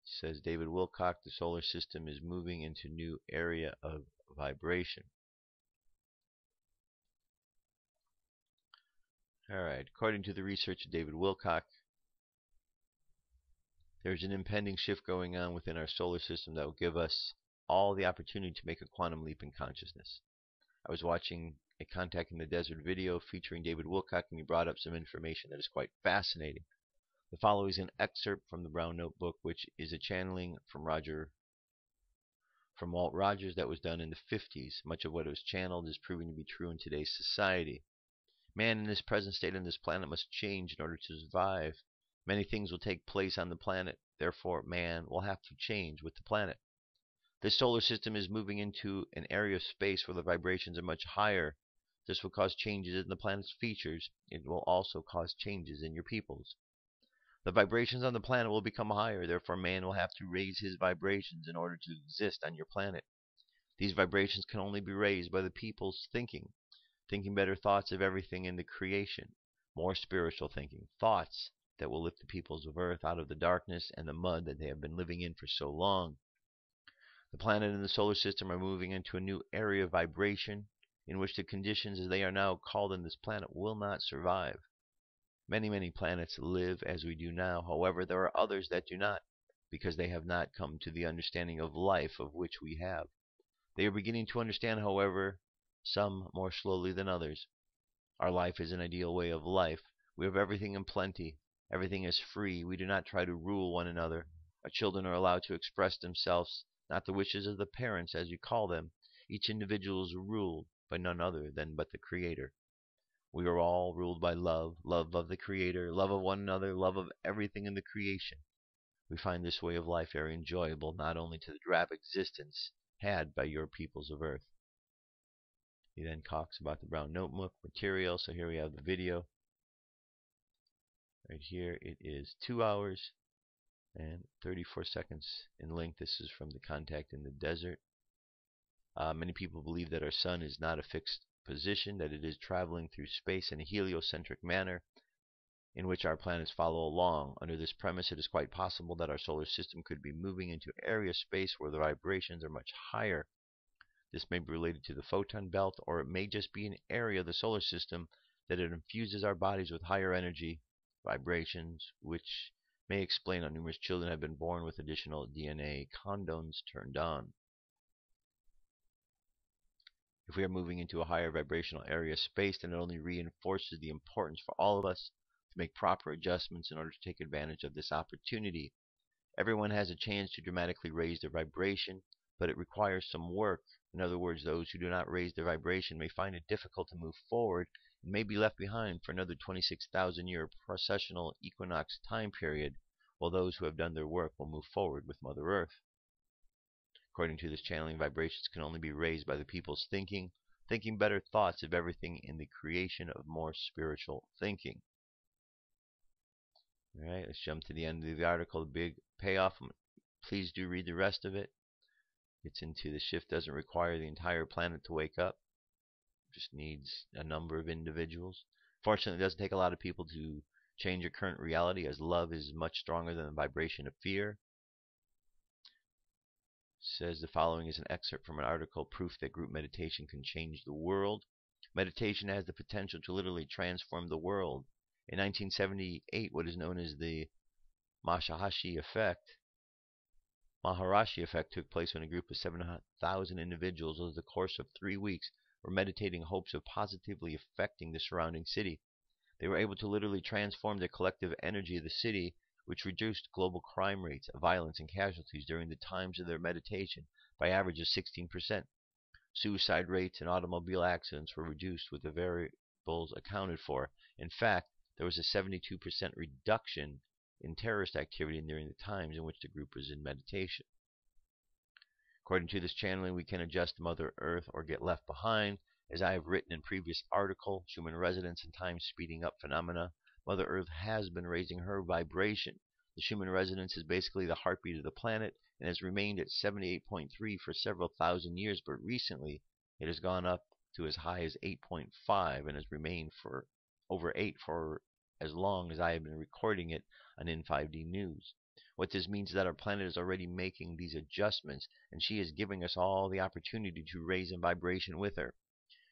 says David Wilcock, the solar system is moving into new area of vibration. Alright, according to the research of David Wilcock, there's an impending shift going on within our solar system that will give us all the opportunity to make a quantum leap in consciousness. I was watching a Contact in the Desert video featuring David Wilcock, and he brought up some information that is quite fascinating. The following is an excerpt from the Brown Notebook, which is a channeling from Walt Rogers that was done in the 50s. Much of what was channeled is proving to be true in today's society. Man in his present state on this planet must change in order to survive. Many things will take place on the planet, therefore man will have to change with the planet. This solar system is moving into an area of space where the vibrations are much higher. This will cause changes in the planet's features. It will also cause changes in your people's. The vibrations on the planet will become higher, therefore man will have to raise his vibrations in order to exist on your planet. These vibrations can only be raised by the people's thinking better thoughts of everything in the creation. more spiritual thinking, thoughts that will lift the peoples of Earth out of the darkness and the mud that they have been living in for so long. The planet and the solar system are moving into a new area of vibration in which the conditions as they are now called on this planet will not survive. Many, many planets live as we do now. However, there are others that do not, because they have not come to the understanding of life of which we have. They are beginning to understand, however, some more slowly than others. Our life is an ideal way of life. We have everything in plenty. Everything is free. We do not try to rule one another. Our children are allowed to express themselves, not the wishes of the parents, as you call them. Each individual is ruled by none other than but the Creator. We are all ruled by love, love of the Creator, love of one another, love of everything in the creation. We find this way of life very enjoyable, not only to the drab existence had by your peoples of Earth. He then talks about the brown notebook material. So here we have the video. Right here it is 2 hours and 34 seconds in length. This is from the contact in the desert. Many people believe that our sun is not a fixed position, that it is traveling through space in a heliocentric manner in which our planets follow along. Under this premise, it is quite possible that our solar system could be moving into area space where the vibrations are much higher. This may be related to the photon belt, or it may just be an area of the solar system that it infuses our bodies with higher energy vibrations, which may explain how numerous children have been born with additional DNA condoms turned on. If we are moving into a higher vibrational area of space, then it only reinforces the importance for all of us to make proper adjustments in order to take advantage of this opportunity. Everyone has a chance to dramatically raise their vibration, but it requires some work. In other words, those who do not raise their vibration may find it difficult to move forward and may be left behind for another 26,000-year processional equinox time period, while those who have done their work will move forward with Mother Earth. According to this channeling, vibrations can only be raised by the people's thinking better thoughts of everything in the creation of more spiritual thinking. Alright, let's jump to the end of the article. The big payoff. Please do read the rest of it. Gets into the shift doesn't require the entire planet to wake up. Just needs a number of individuals. Fortunately, it doesn't take a lot of people to change your current reality, as love is much stronger than the vibration of fear. Says the following is an excerpt from an article, Proof that Group Meditation Can Change the World. Meditation has the potential to literally transform the world. In 1978, what is known as the Maharishi effect took place when a group of 7,000 individuals over the course of 3 weeks were meditating in hopes of positively affecting the surrounding city. They were able to literally transform the collective energy of the city, which reduced global crime rates, violence, and casualties during the times of their meditation by average of 16%. Suicide rates and automobile accidents were reduced with the variables accounted for. In fact, there was a 72% reduction in terrorist activity during the times in which the group was in meditation. According to this channeling, we can adjust Mother Earth or get left behind. As I have written in previous article, human residence and time speeding up phenomena, Mother Earth has been raising her vibration. The human resonance is basically the heartbeat of the planet and has remained at 78.3 for several thousand years, but recently it has gone up to as high as 8.5 and has remained for over 8 for as long as I have been recording it on In5D News. What this means is that our planet is already making these adjustments, and she is giving us all the opportunity to raise in vibration with her.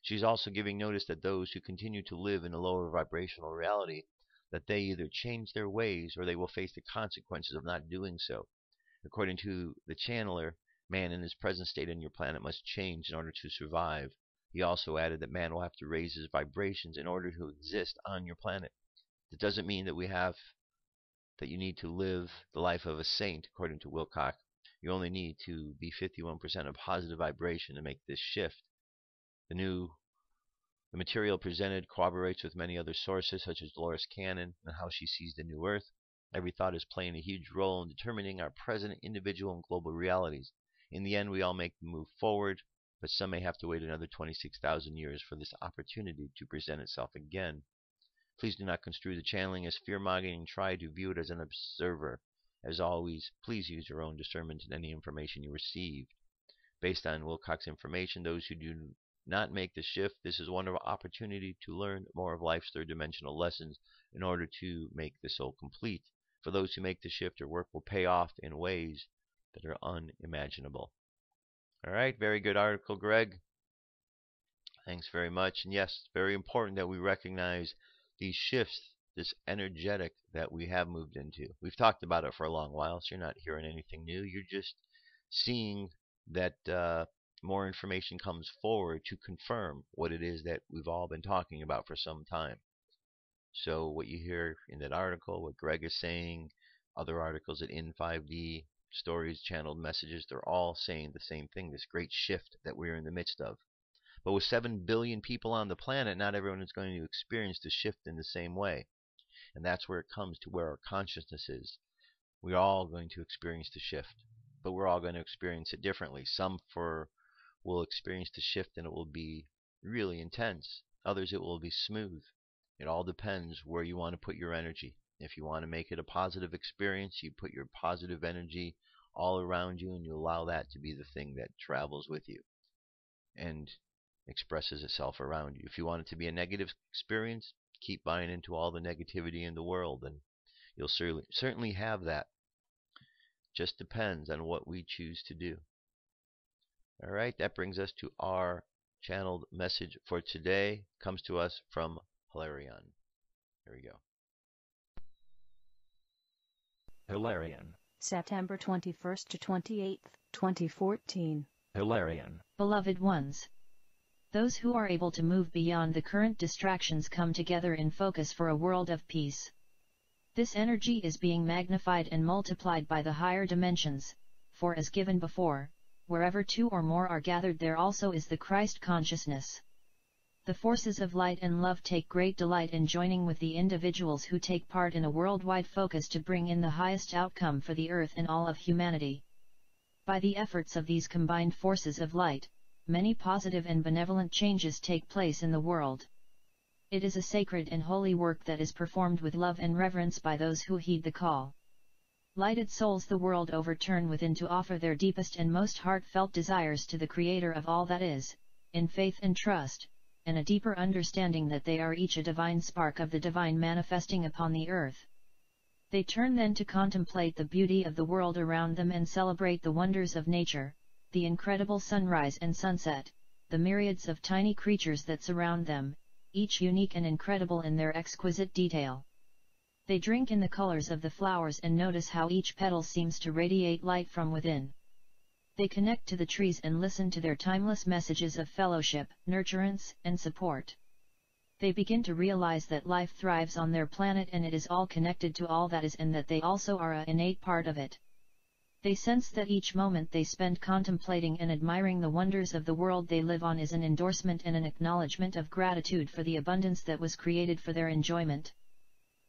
She is also giving notice that those who continue to live in a lower vibrational reality, that they either change their ways or they will face the consequences of not doing so. According to the channeler, man in his present state on your planet must change in order to survive. He also added that man will have to raise his vibrations in order to exist on your planet. That doesn't mean that you need to live the life of a saint, according to Wilcock. You only need to be 51% of positive vibration to make this shift. The material presented corroborates with many other sources, such as Dolores Cannon and how she sees the new Earth. Every thought is playing a huge role in determining our present individual and global realities. In the end, we all make the move forward, but some may have to wait another 26,000 years for this opportunity to present itself again. Please do not construe the channeling as fear-mongering and try to view it as an observer. As always, please use your own discernment in any information you receive. Based on Wilcock's information, those who do not make the shift, this is one opportunity to learn more of life's third dimensional lessons in order to make the soul complete. For those who make the shift, your work will pay off in ways that are unimaginable. All right, very good article, Greg. Thanks very much. And yes, it's very important that we recognize these shifts, this energetic that we have moved into. We've talked about it for a long while, so you're not hearing anything new. You're just seeing that more information comes forward to confirm what it is that we've all been talking about for some time. So what you hear in that article, what Greg is saying, other articles at In5D, stories, channeled messages, they're all saying the same thing, this great shift that we're in the midst of. But with 7 billion people on the planet, not everyone is going to experience the shift in the same way. And that's where it comes to where our consciousness is. We're all going to experience the shift, but we're all going to experience it differently. Some will experience the shift and it will be really intense. Others it will be smooth. It all depends where you want to put your energy. If you want to make it a positive experience, you put your positive energy all around you and you allow that to be the thing that travels with you and expresses itself around you. If you want it to be a negative experience, keep buying into all the negativity in the world and you'll certainly have that. Just depends on what we choose to do. All right, that brings us to our channeled message for today. Comes to us from Hilarion. Here we go. Hilarion. September 21st to 28th, 2014. Hilarion. Beloved ones, those who are able to move beyond the current distractions come together in focus for a world of peace. This energy is being magnified and multiplied by the higher dimensions, for as given before, wherever two or more are gathered there also is the Christ consciousness. The forces of light and love take great delight in joining with the individuals who take part in a worldwide focus to bring in the highest outcome for the earth and all of humanity. By the efforts of these combined forces of light, many positive and benevolent changes take place in the world. It is a sacred and holy work that is performed with love and reverence by those who heed the call. Lighted souls the world over turn within to offer their deepest and most heartfelt desires to the Creator of all that is, in faith and trust, and a deeper understanding that they are each a divine spark of the divine manifesting upon the earth. They turn then to contemplate the beauty of the world around them and celebrate the wonders of nature, the incredible sunrise and sunset, the myriads of tiny creatures that surround them, each unique and incredible in their exquisite detail. They drink in the colors of the flowers and notice how each petal seems to radiate light from within. They connect to the trees and listen to their timeless messages of fellowship, nurturance, and support. They begin to realize that life thrives on their planet and it is all connected to all that is and that they also are an innate part of it. They sense that each moment they spend contemplating and admiring the wonders of the world they live on is an endorsement and an acknowledgement of gratitude for the abundance that was created for their enjoyment.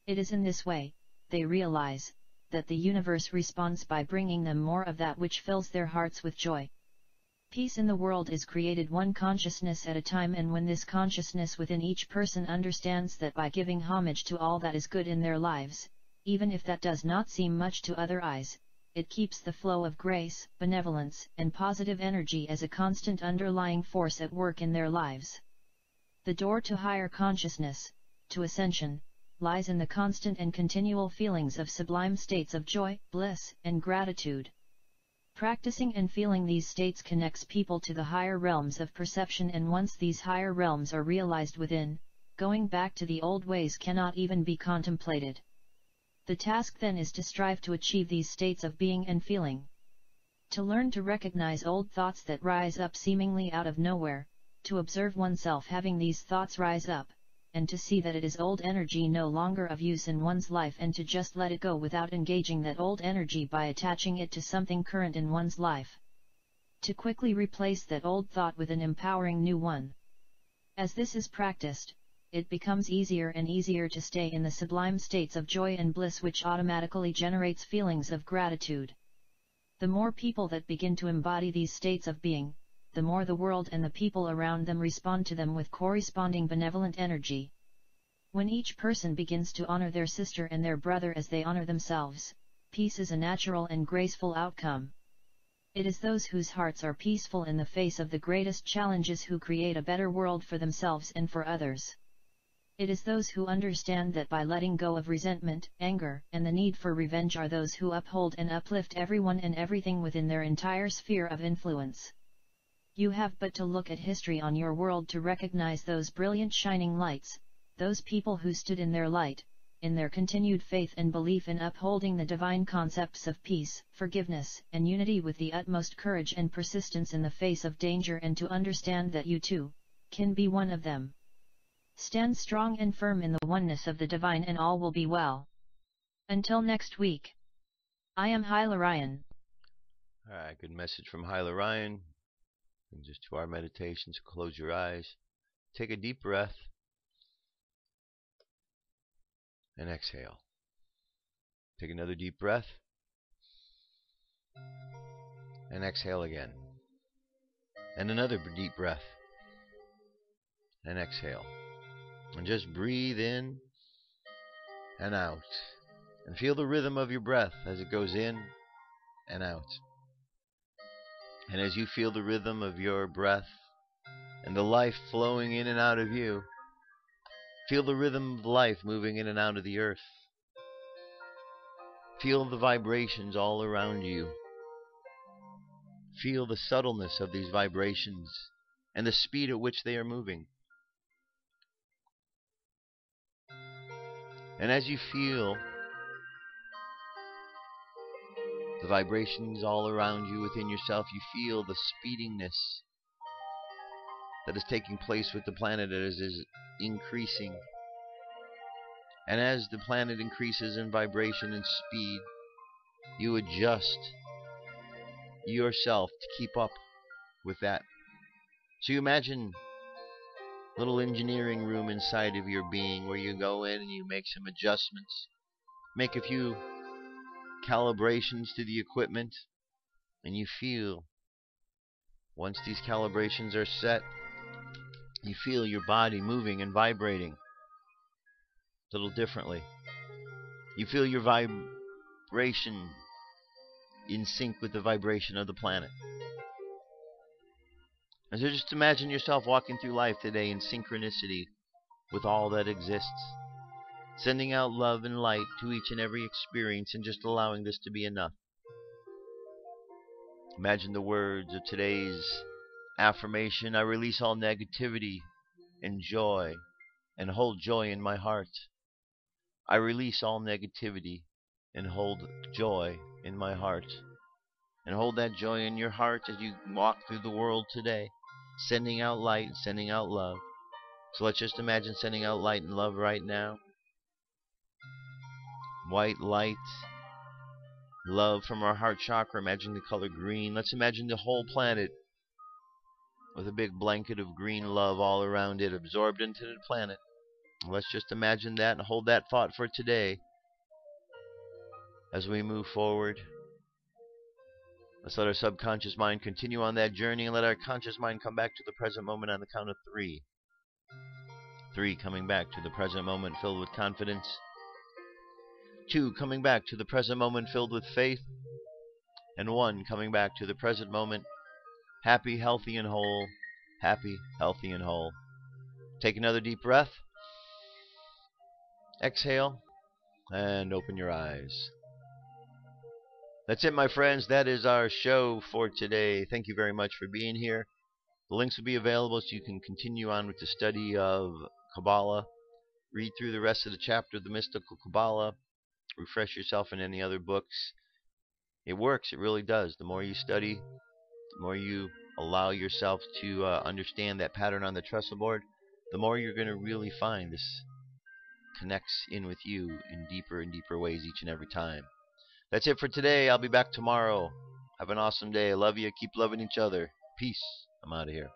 It is in this way, they realize, that the universe responds by bringing them more of that which fills their hearts with joy. Peace in the world is created one consciousness at a time, and when this consciousness within each person understands that by giving homage to all that is good in their lives, even if that does not seem much to other eyes, it keeps the flow of grace, benevolence, and positive energy as a constant underlying force at work in their lives. The door to higher consciousness, to ascension, lies in the constant and continual feelings of sublime states of joy, bliss, and gratitude. Practicing and feeling these states connects people to the higher realms of perception, and once these higher realms are realized within, going back to the old ways cannot even be contemplated. The task then is to strive to achieve these states of being and feeling. To learn to recognize old thoughts that rise up seemingly out of nowhere, to observe oneself having these thoughts rise up, and to see that it is old energy no longer of use in one's life, and to just let it go without engaging that old energy by attaching it to something current in one's life. To quickly replace that old thought with an empowering new one. As this is practiced, it becomes easier and easier to stay in the sublime states of joy and bliss, which automatically generates feelings of gratitude. The more people that begin to embody these states of being, the more the world and the people around them respond to them with corresponding benevolent energy. When each person begins to honor their sister and their brother as they honor themselves, peace is a natural and graceful outcome. It is those whose hearts are peaceful in the face of the greatest challenges who create a better world for themselves and for others. It is those who understand that by letting go of resentment, anger, and the need for revenge are those who uphold and uplift everyone and everything within their entire sphere of influence. You have but to look at history on your world to recognize those brilliant shining lights, those people who stood in their light, in their continued faith and belief in upholding the divine concepts of peace, forgiveness, and unity with the utmost courage and persistence in the face of danger, and to understand that you too can be one of them. Stand strong and firm in the oneness of the divine and all will be well. Until next week. I am Hyla Ryan. Alright, good message from Hyla Ryan. Brings us to our meditation, so close your eyes. Take a deep breath. And exhale. Take another deep breath. And exhale again. And another deep breath. And exhale. And just breathe in and out. And feel the rhythm of your breath as it goes in and out. And as you feel the rhythm of your breath and the life flowing in and out of you, feel the rhythm of life moving in and out of the earth. Feel the vibrations all around you. Feel the subtleness of these vibrations and the speed at which they are moving. And as you feel the vibrations all around you within yourself, you feel the speediness that is taking place with the planet as it is increasing. And as the planet increases in vibration and speed, you adjust yourself to keep up with that. So you imagine a little engineering room inside of your being where you go in and you make some adjustments, make a few calibrations to the equipment, and you feel, once these calibrations are set, you feel your body moving and vibrating a little differently. You feel your vibration in sync with the vibration of the planet. And so just imagine yourself walking through life today in synchronicity with all that exists, sending out love and light to each and every experience and just allowing this to be enough. Imagine the words of today's affirmation: I release all negativity and joy and hold joy in my heart. I release all negativity and hold joy in my heart. And hold that joy in your heart as you walk through the world today, sending out light and sending out love. So let's just imagine sending out light and love right now. White light, love from our heart chakra. Imagine the color green. Let's imagine the whole planet with a big blanket of green love all around it, absorbed into the planet. Let's just imagine that and hold that thought for today as we move forward. Let's let our subconscious mind continue on that journey and let our conscious mind come back to the present moment on the count of 3. 3, coming back to the present moment filled with confidence. 2, coming back to the present moment filled with faith. And 1, coming back to the present moment happy, healthy, and whole. Happy, healthy, and whole. Take another deep breath. Exhale and open your eyes. That's it, my friends. That is our show for today. Thank you very much for being here. The links will be available so you can continue on with the study of Kaballah. Read through the rest of the chapter of the Mystical Kaballah. Refresh yourself in any other books. It works. It really does. The more you study, the more you allow yourself to understand that pattern on the trestle board, the more you're going to really find this connects in with you in deeper and deeper ways each and every time. That's it for today. I'll be back tomorrow. Have an awesome day. I love you. Keep loving each other. Peace. I'm out of here.